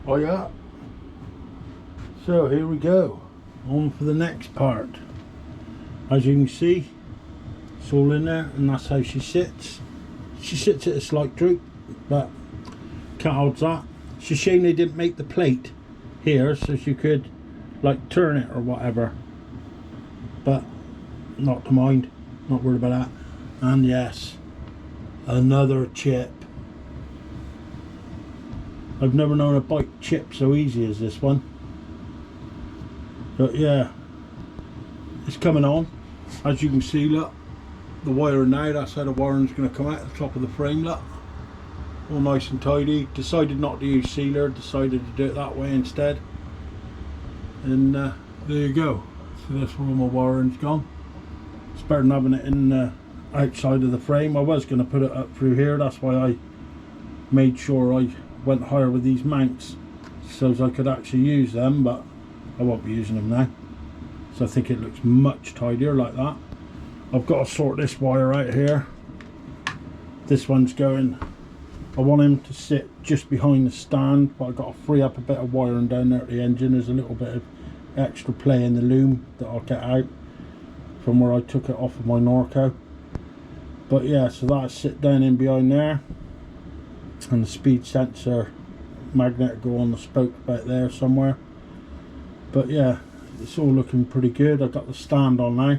Oh yeah. So here we go, on for the next part. As you can see, it's all in there, and that's how she sits. She sits at a slight droop, but can't hold that. It's a shame they didn't make the plate here so she could like turn it or whatever, but not to mind, not worried about that. And yes, another chip. I've never known a bike chip so easy as this one. But yeah, it's coming on. As you can see, look, the wiring now, that's how the wiring's going to come out the top of the frame, look. All nice and tidy. Decided not to use sealer, decided to do it that way instead. And there you go. So that's where all my wiring's gone. It's better than having it in outside of the frame. I was going to put it up through here, that's why I made sure I went higher with these mounts so as I could actually use them, but I won't be using them now. So I think it looks much tidier like that. I've got to sort this wire out here. This one's going, I want him to sit just behind the stand, but I've got to free up a bit of wiring down there at the engine. There's a little bit of extra play in the loom that I'll get out from where I took it off of my Norco. But yeah, so that'll sit down in behind there, and the speed sensor magnet go on the spoke about there somewhere. But yeah, it's all looking pretty good. I've got the stand on now.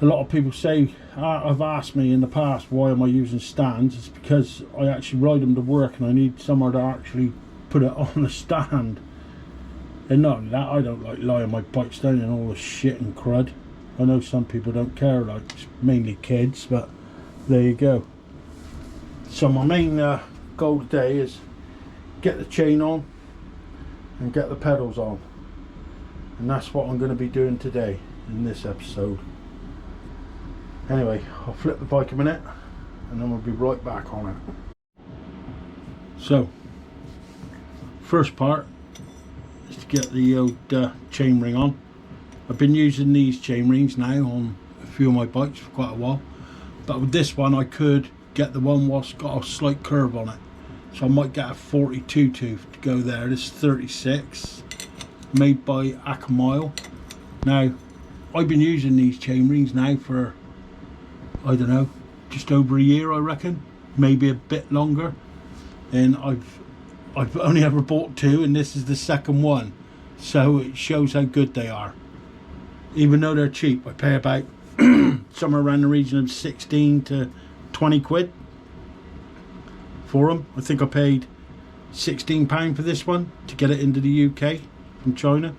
A lot of people say, have asked me in the past, why am I using stands? It's because I actually ride them to work and I need somewhere to actually put it on the stand. And not only that, I don't like lying my bikes down in all the shit and crud. I know some people don't care, like mainly kids, but there you go. So my main goal today is get the chain on and get the pedals on, and that's what I'm going to be doing today in this episode. Anyway, I'll flip the bike a minute and then we'll be right back on it. So first part is to get the old chainring on. I've been using these chainrings now on a few of my bikes for quite a while, but with this one I could get the one what's got a slight curve on it, so I might get a 42 tooth to go there. This is 36, made by Akamile. Now I've been using these chain rings now for, I don't know, just over a year I reckon, maybe a bit longer, and I've only ever bought two and this is the second one, so it shows how good they are. Even though they're cheap, I pay about somewhere around the region of 16 to 20 quid for them. I think I paid £16 for this one to get it into the UK from China,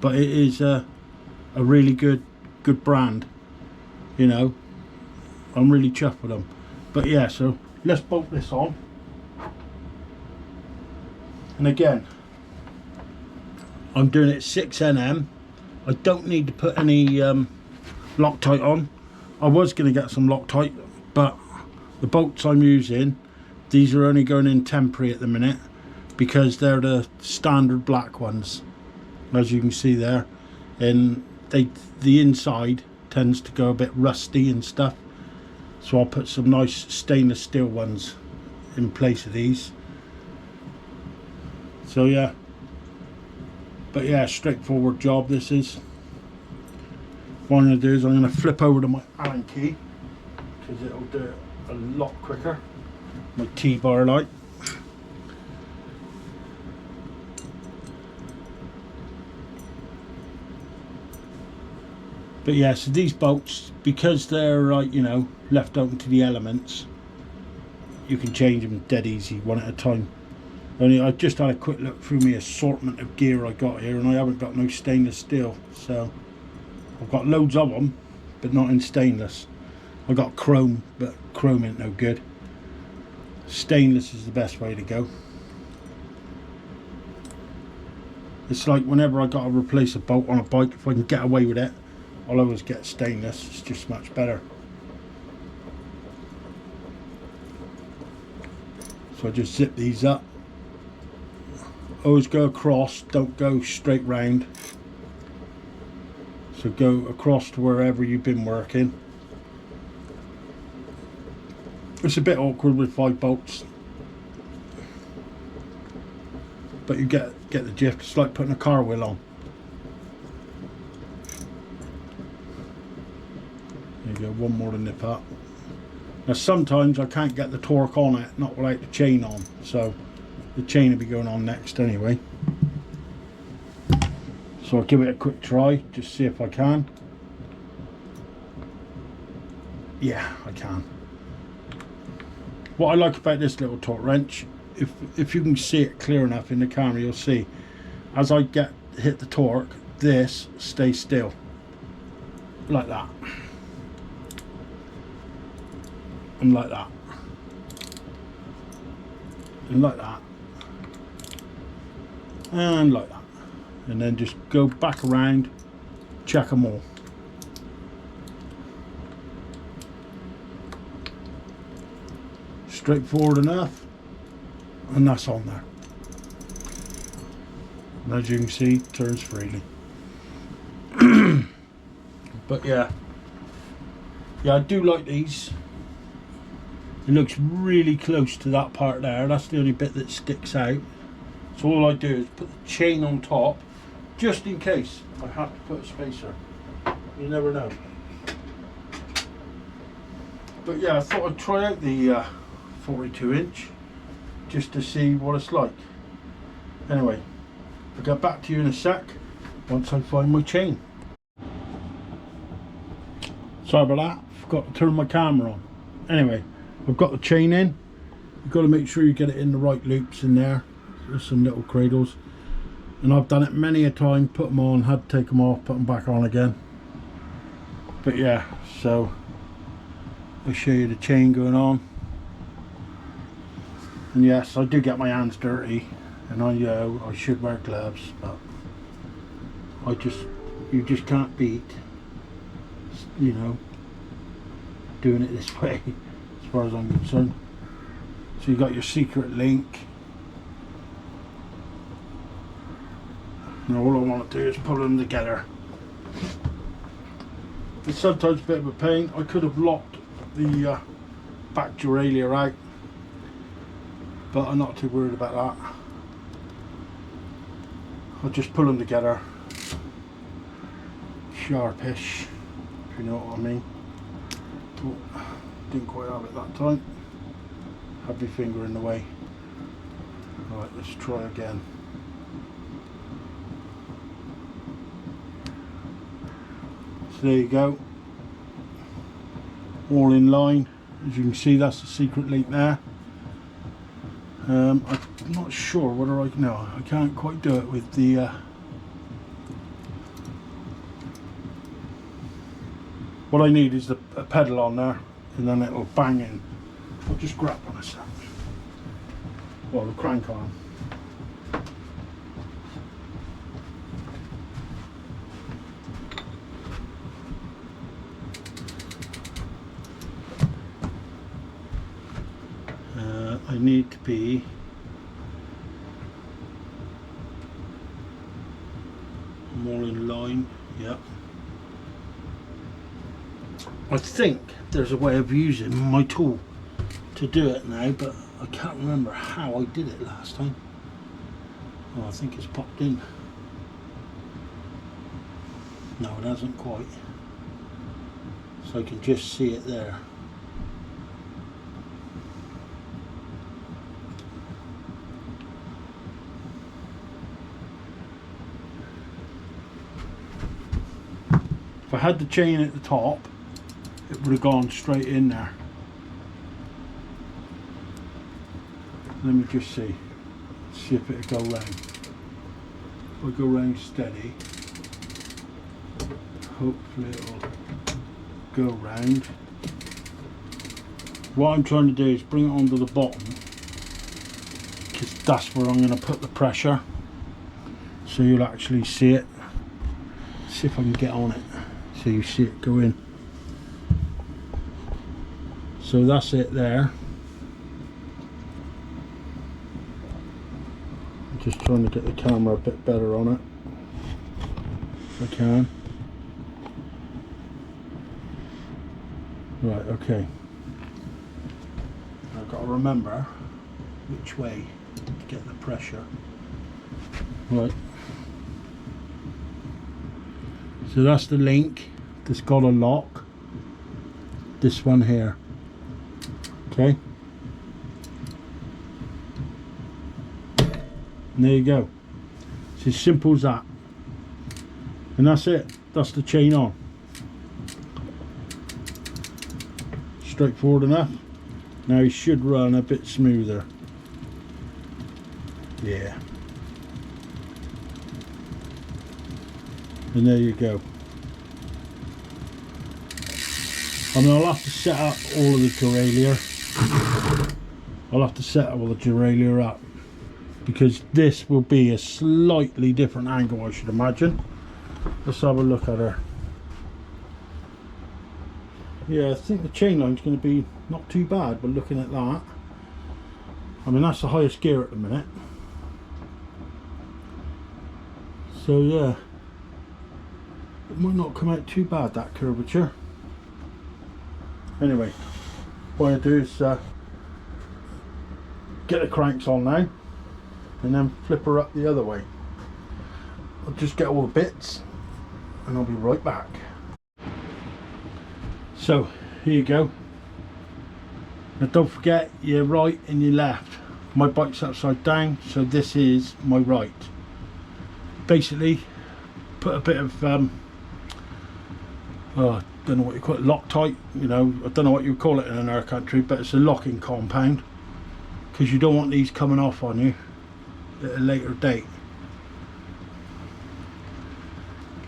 but it is a really good brand, you know. I'm really chuffed with them. But yeah, so let's bolt this on. And again, I'm doing it 6nm. I don't need to put any Loctite on. I was going to get some Loctite, but the bolts I'm using, these are only going in temporary at the minute because they're the standard black ones, as you can see there, and the inside tends to go a bit rusty and stuff, so I'll put some nice stainless steel ones in place of these. So yeah, but yeah, straightforward job this is. What I'm going to do is I'm going to flip over to my Allen key because it'll do it a lot quicker. My T-bar light. But yeah, so these bolts, because they're like, you know, left open to the elements, you can change them dead easy one at a time. Only I just had a quick look through my assortment of gear I got here, and I haven't got no stainless steel, so I've got loads of them but not in stainless. I got chrome, but chrome ain't no good. Stainless is the best way to go. It's like whenever I got to replace a bolt on a bike, if I can get away with it, I'll always get stainless. It's just much better. So I just zip these up. Always go across, don't go straight round. So go across to wherever you've been working. It's a bit awkward with 5 bolts. but you get the gist. It's like putting a car wheel on. There you go, one more to nip up. Now sometimes I can't get the torque on it, not without the chain on, so the chain will be going on next anyway. So I'll give it a quick try, just see if I can. Yeah, I can. What I like about this little torque wrench, if you can see it clear enough in the camera, you'll see as I hit the torque, this stays still like that, and like that, and like that, and like that, and then just go back around, check them all. Straightforward enough, and that's on there. And as you can see, turns freely. But yeah, I do like these. It looks really close to that part there. That's the only bit that sticks out. So all I do is put the chain on top, just in case I have to put a spacer. You never know. But yeah, I thought I'd try out the 42-inch just to see what it's like. Anyway, I'll get back to you in a sec once I find my chain. Sorry about that, forgot to turn my camera on. Anyway, I've got the chain in. You've got to make sure you get it in the right loops in there. There's some little cradles, and I've done it many a time, put them on, had to take them off, put them back on again. But yeah, so I'll show you the chain going on. And yes, I do get my hands dirty, and I should wear gloves, but you just can't beat, you know, doing it this way as far as I'm concerned. So you got your secret link. Now all I want to do is pull them together. It's sometimes a bit of a pain. I could have locked the back derailleur out, but I'm not too worried about that. I'll just pull them together, sharpish, if you know what I mean. Oh, didn't quite have it that time. Had my finger in the way. Right, let's try again. So there you go. All in line. As you can see, that's the secret link there. I'm not sure whether I can't quite do it with the what I need is a pedal on there, and then it'll bang in. I'll just grab one a sec. Well, the crank arm. I need to be more in line. Yep. I think there's a way of using my tool to do it now, but I can't remember how I did it last time. Oh, I think it's popped in. No, it hasn't quite. So I can just see it there. If I had the chain at the top, it would have gone straight in there. Let me just see if it'll go round. If I go round steady, hopefully it'll go round. What I'm trying to do is bring it onto the bottom, because that's where I'm going to put the pressure, so you'll actually see it. See if I can get on it so you see it go in. So that's it there. I'm just trying to get the camera a bit better on it if I can. Right, okay. I've got to remember which way to get the pressure. Right. So that's the link that's got a lock. This one here. Okay. And there you go. It's as simple as that. And that's it. That's the chain on. Straightforward enough. Now it should run a bit smoother. Yeah. And there you go. I mean, I'll have to set up all of the derailleur. I'll have to set all the derailleur up, because this will be a slightly different angle, I should imagine. Let's have a look at her. Yeah, I think the chain line's going to be not too bad, but looking at that, I mean, that's the highest gear at the minute. So yeah, it might not come out too bad, that curvature. Anyway, what I do is get the cranks on now, and then flip her up the other way. I'll just get all the bits and I'll be right back. So here you go. Now don't forget your right and your left. My bike's upside down, so this is my right. Basically put a bit of I don't know what you call it, Loctite, you know, I don't know what you call it in our country, but it's a locking compound, because you don't want these coming off on you at a later date.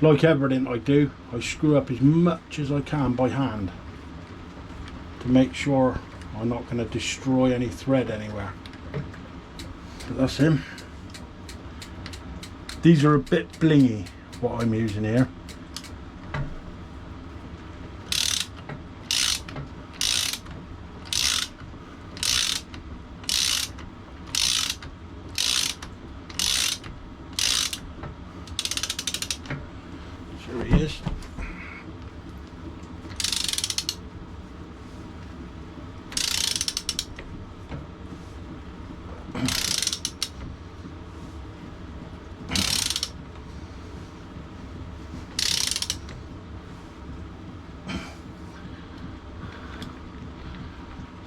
Like everything I do, I screw up as much as I can by hand to make sure I'm not going to destroy any thread anywhere. But that's him. These are a bit blingy, what I'm using here. Here he is.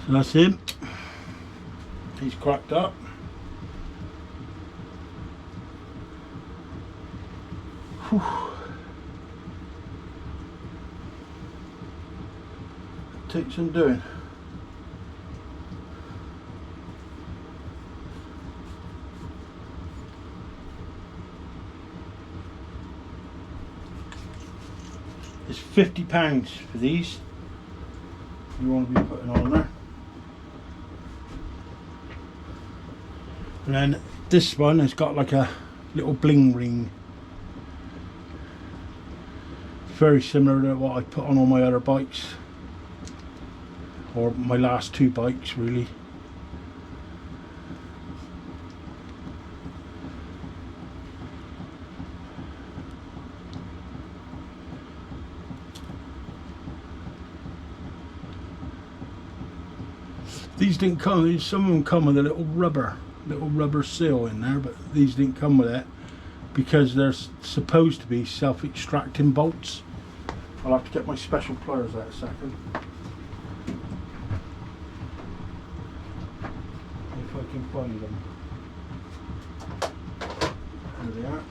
So that's him. He's cracked up. Whew. Takes some doing. It's £50 for these. You want to be putting on there. And then this one has got like a little bling ring. Very similar to what I put on all my other bikes, or my last two bikes really. These didn't come, some of them come with a little rubber seal in there, but these didn't come with it because they're supposed to be self-extracting bolts. I'll have to get my special pliers out a second. If I can find them. There they are.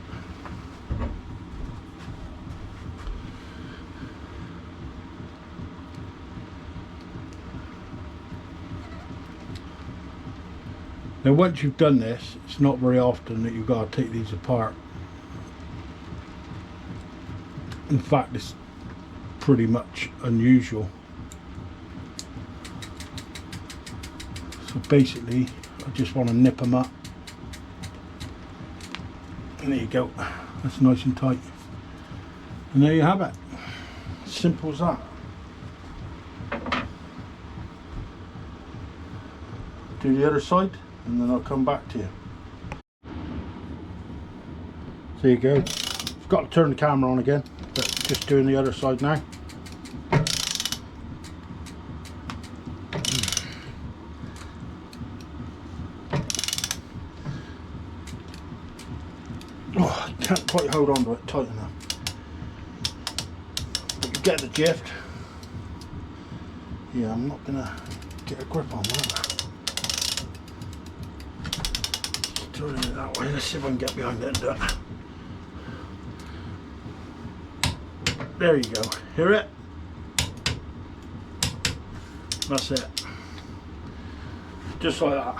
Now once you've done this, it's not very often that you've got to take these apart. In fact, it's pretty much unusual. So basically, I just want to nip them up. And there you go. That's nice and tight. And there you have it. Simple as that. Do the other side, and then I'll come back to you. There you go. I've got to turn the camera on again, but just doing the other side now. Oh, I can't quite hold on to it tight enough. But you get the gist. Yeah, I'm not gonna get a grip on that. Turning it that way. Let's see if I can get behind it and do it. There you go. Hear it? That's it. Just like that.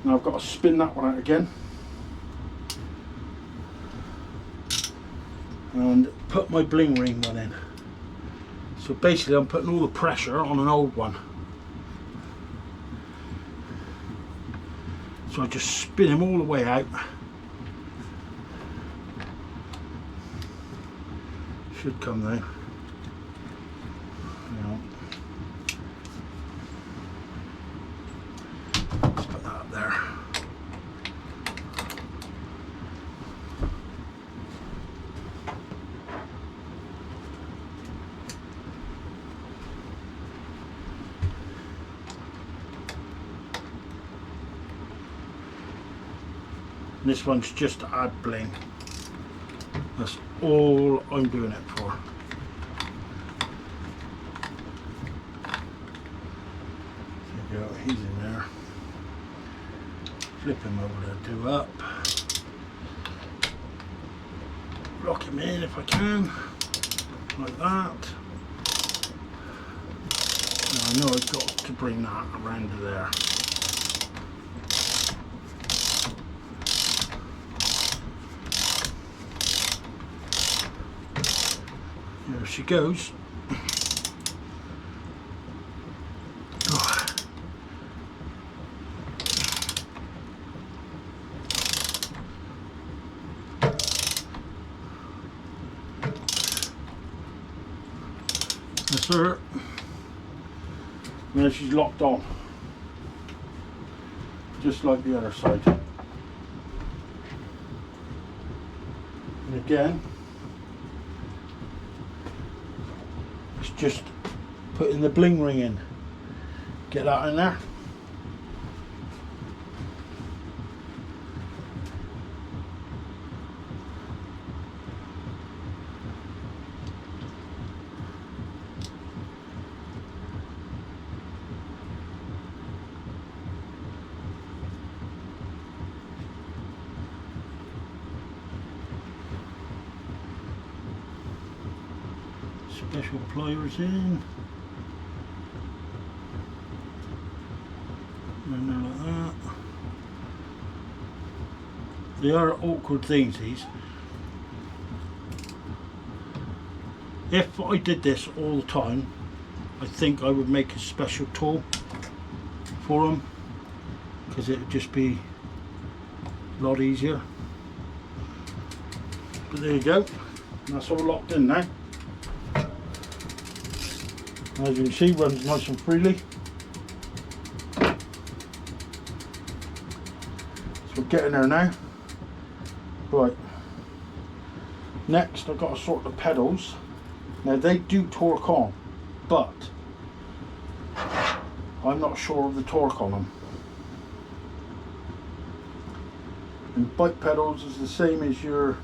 Now I've got to spin that one out again. And put my bling ring one in. So basically I'm putting all the pressure on an old one. So I just spin him all the way out. Should come now. Yeah. Let's put that up there. And this one's just to add bling. That's all I'm doing it for. There you go, he's in there. Flip him over to do up. Lock him in if I can, like that. Now I know I've got to bring that around to there. There she goes. Oh. That's her. Now she's locked on, just like the other side. And again, it's just putting the bling ring in. Get that in there. Special pliers in. And they're like that. They are awkward things, these. If I did this all the time, I think I would make a special tool for them, because it would just be a lot easier. But there you go. That's all locked in now. As you can see, runs nice and freely. So we're getting there now. Right. Next I've got to sort the pedals. Now they do torque on, but I'm not sure of the torque on them. And bike pedals is the same as your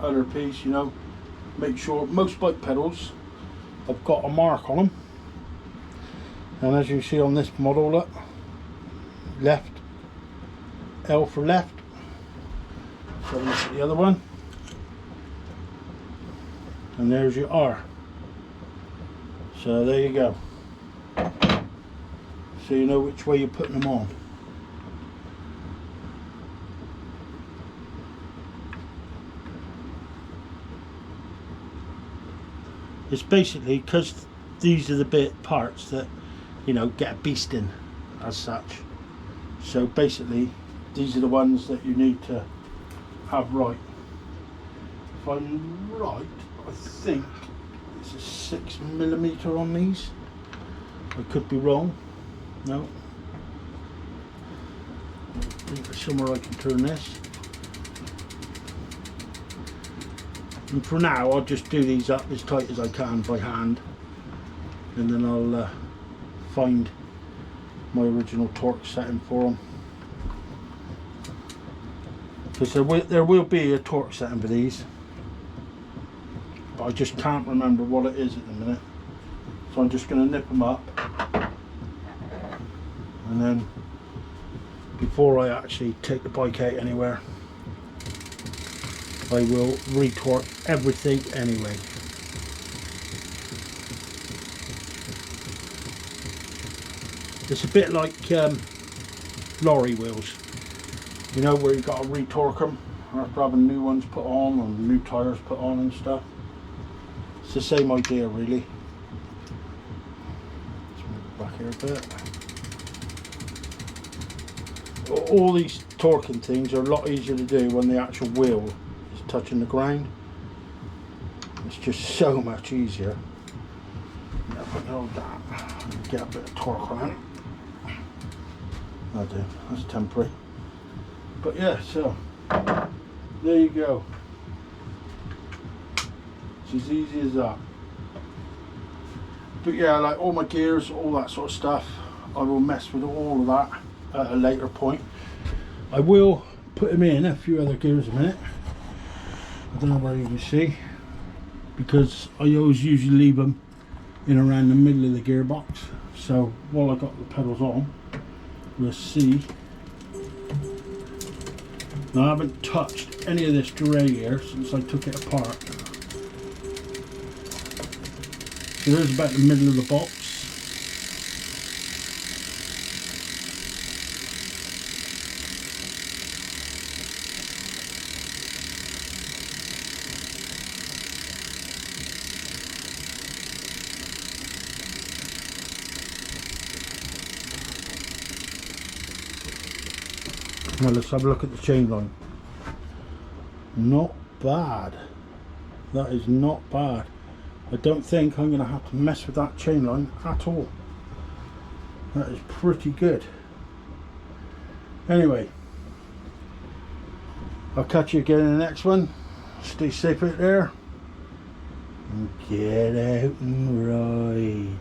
other piece, you know. Make sure most bike pedals I've got a mark on them, and as you see on this model, look, left, L for left. So look at the other one, and there's your R. So there you go. So you know which way you're putting them on. It's basically because these are the parts that, you know, get a beast in as such. So basically these are the ones that you need to have right. If I'm right, I think it's a 6mm on these. I could be wrong. No. Think of somewhere I can turn this. And for now I'll just do these up as tight as I can by hand, and then I'll find my original torque setting for them. because there will be a torque setting for these, but I just can't remember what it is at the minute, so I'm just going to nip them up, and then before I actually take the bike out anywhere, I will re-torque everything anyway. It's a bit like lorry wheels, you know, where you've got to re-torque them after having new ones put on or new tyres put on and stuff. It's the same idea really. Let's move it back here a bit. All these torquing things are a lot easier to do when the actual wheel is touching the ground. It's just so much easier. Yeah, hold that. Get a bit of torque on it. I do, that's temporary. But yeah, so there you go. It's as easy as that. But yeah, like all my gears, all that sort of stuff, I will mess with all of that at a later point. I will put them in a few other gears a minute. I don't know where you can see, because I always usually leave them in around the middle of the gearbox. So while I got the pedals on, we'll see. Now I haven't touched any of this derailleur since I took it apart. So there's about the middle of the box. Now let's have a look at the chain line. Not bad. That is not bad. I don't think I'm going to have to mess with that chain line at all. That is pretty good. Anyway, I'll catch you again in the next one. Stay safe out there and get out and ride.